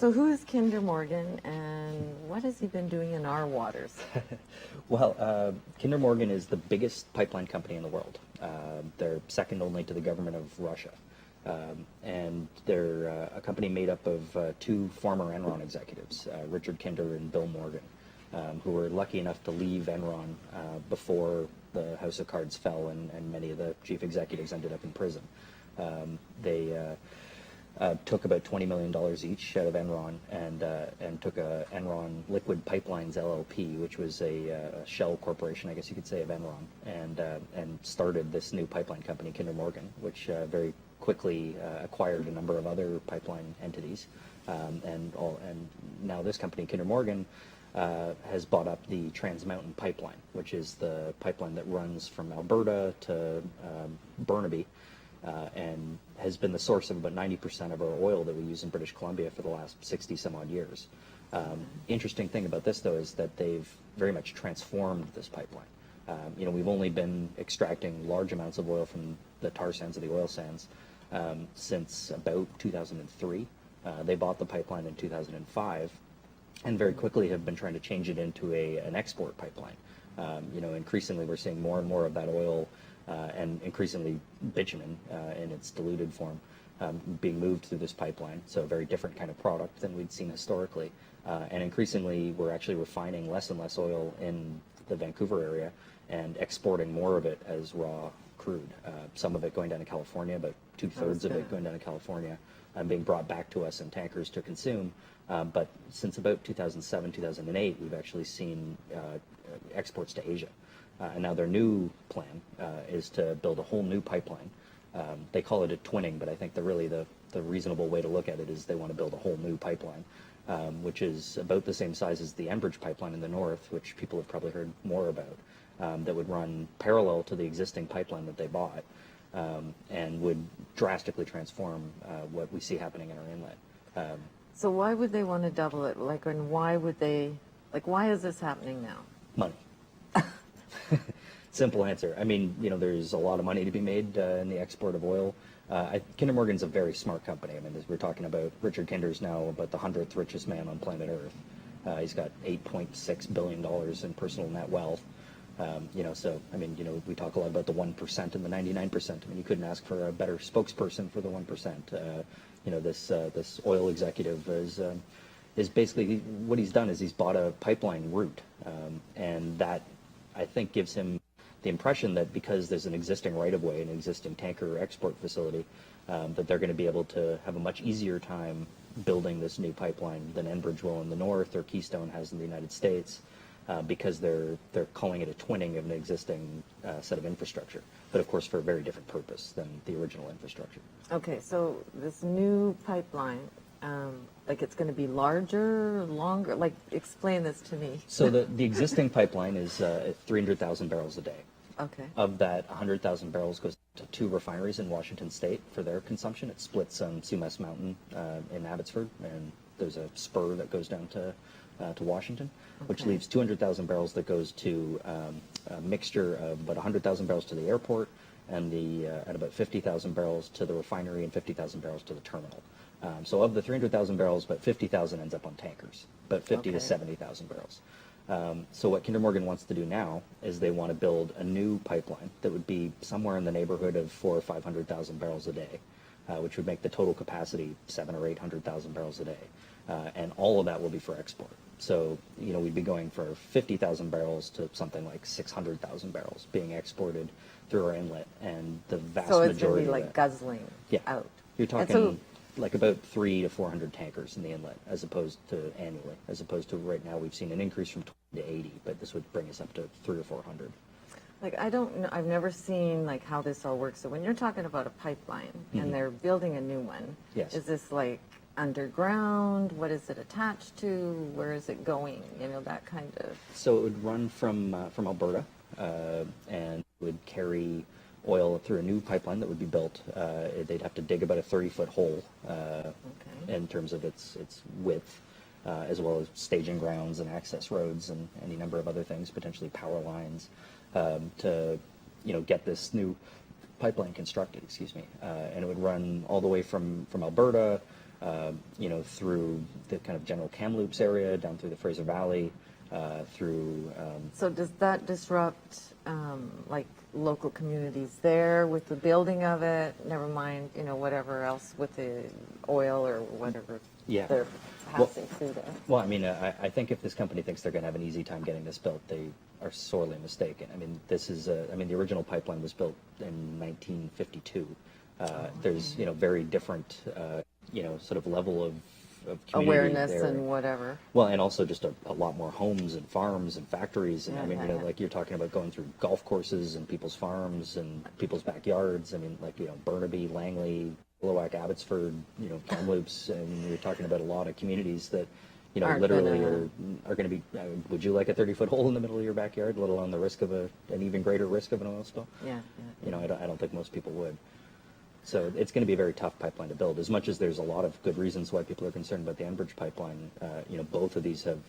So who is Kinder Morgan, and what has he been doing in our waters? Well, Kinder Morgan is the biggest pipeline company in the world. They're second only to the government of Russia. And they're a company made up of two former Enron executives, Richard Kinder and Bill Morgan, who were lucky enough to leave Enron before the House of Cards fell and many of the chief executives ended up in prison. They took about $20 million each out of Enron and took a Enron Liquid Pipelines LLP, which was a shell corporation, I guess you could say, of Enron, and started this new pipeline company, Kinder Morgan, which very quickly acquired a number of other pipeline entities, and now this company, Kinder Morgan, has bought up the Trans Mountain Pipeline, which is the pipeline that runs from Alberta to Burnaby, and has been the source of about 90% of our oil that we use in British Columbia for the last 60 some odd years. Interesting thing about this, though, is that they've very much transformed this pipeline. We've only been extracting large amounts of oil from the tar sands of the oil sands since about 2003. They bought the pipeline in 2005 and very quickly have been trying to change it into an export pipeline. Increasingly we're seeing more and more of that oil and increasingly bitumen in its diluted form being moved through this pipeline, so a very different kind of product than we'd seen historically. And increasingly we're actually refining less and less oil in the Vancouver area and exporting more of it as raw crude. Some of it going down to California, about two-thirds of it going down to California and being brought back to us in tankers to consume. But since about 2007, 2008, we've actually seen exports to Asia. And now their new plan is to build a whole new pipeline. They call it a twinning, but I think the reasonable way to look at it is they want to build a whole new pipeline, which is about the same size as the Enbridge pipeline in the north, which people have probably heard more about, that would run parallel to the existing pipeline that they bought, and would drastically transform what we see happening in our inlet. So why would they want to double it? And why is this happening now? Money. Simple answer. I mean, there's a lot of money to be made in the export of oil. Kinder Morgan's a very smart company. I mean, as we're talking about, Richard Kinder's now about the 100th richest man on planet Earth. He's got $8.6 billion in personal net wealth. So, I mean, we talk a lot about the 1% and the 99%. I mean, you couldn't ask for a better spokesperson for the 1%. This oil executive is basically, what he's done is he's bought a pipeline route, and that, I think, gives him the impression that because there's an existing right-of-way, an existing tanker export facility, that they're going to be able to have a much easier time building this new pipeline than Enbridge will in the north or Keystone has in the United States, because they're calling it a twinning of an existing set of infrastructure, but of course for a very different purpose than the original infrastructure. Okay, so this new pipeline, it's going to be larger, longer? Explain this to me. So the existing pipeline is 300,000 barrels a day. Okay. Of that, 100,000 barrels goes to two refineries in Washington State for their consumption. It splits on Sumas Mountain in Abbotsford, and there's a spur that goes down to Washington, which leaves 200,000 barrels that goes to a mixture of about 100,000 barrels to the airport and about 50,000 barrels to the refinery and 50,000 barrels to the terminal. So of the 300,000 barrels, about 50,000 ends up on tankers, about 50 to 70,000 barrels. So what Kinder Morgan wants to do now is they want to build a new pipeline that would be somewhere in the neighborhood of 400,000 or 500,000 barrels a day, which would make the total capacity 700,000 or 800,000 barrels a day. And all of that will be for export. So, we'd be going for 50,000 barrels to something like 600,000 barrels being exported through our inlet, and the vast majority of it. So it's going to be guzzling out. You're talking like about 300 to 400 tankers in the inlet, as opposed to annually, as opposed to right now we've seen an increase from 20 to 80, but this would bring us up to 300 or 400. I don't know, I've never seen how this all works. So when you're talking about a pipeline and they're building a new one, yes. Is this underground? What is it attached to? Where is it going? That kind of. So it would run from Alberta and would carry oil through a new pipeline that would be built. They'd have to dig about a 30-foot hole in terms of its width, as well as staging grounds and access roads and any number of other things, potentially power lines, to get this new pipeline constructed. And it would run all the way from Alberta through the kind of general Kamloops area, down through the Fraser Valley, through. So does that disrupt, like, local communities there with the building of it? Never mind, whatever else with the oil or whatever Yeah. they're Well- passing through there. Well, I mean, I think if this company thinks they're going to have an easy time getting this built, they are sorely mistaken. I mean, the original pipeline was built in 1952. There's, very different, sort of level of community Awareness there. and whatever. Well, and also just a lot more homes and farms and factories. And I mean, Yeah. like you're talking about going through golf courses and people's farms and people's backyards. I mean, like, Burnaby, Langley, Willowack, Abbotsford, Kamloops, and you're talking about a lot of communities that, Aren't literally gonna- are going to be, would you like a 30-foot hole in the middle of your backyard, let alone the risk of an even greater risk of an oil spill? Yeah. I don't think most people would. So it's going to be a very tough pipeline to build. As much as there's a lot of good reasons why people are concerned about the Enbridge pipeline, both of these have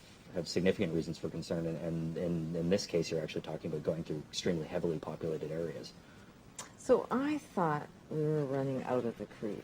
significant reasons for concern. And in this case, you're actually talking about going through extremely heavily populated areas. So I thought we were running out of the creek.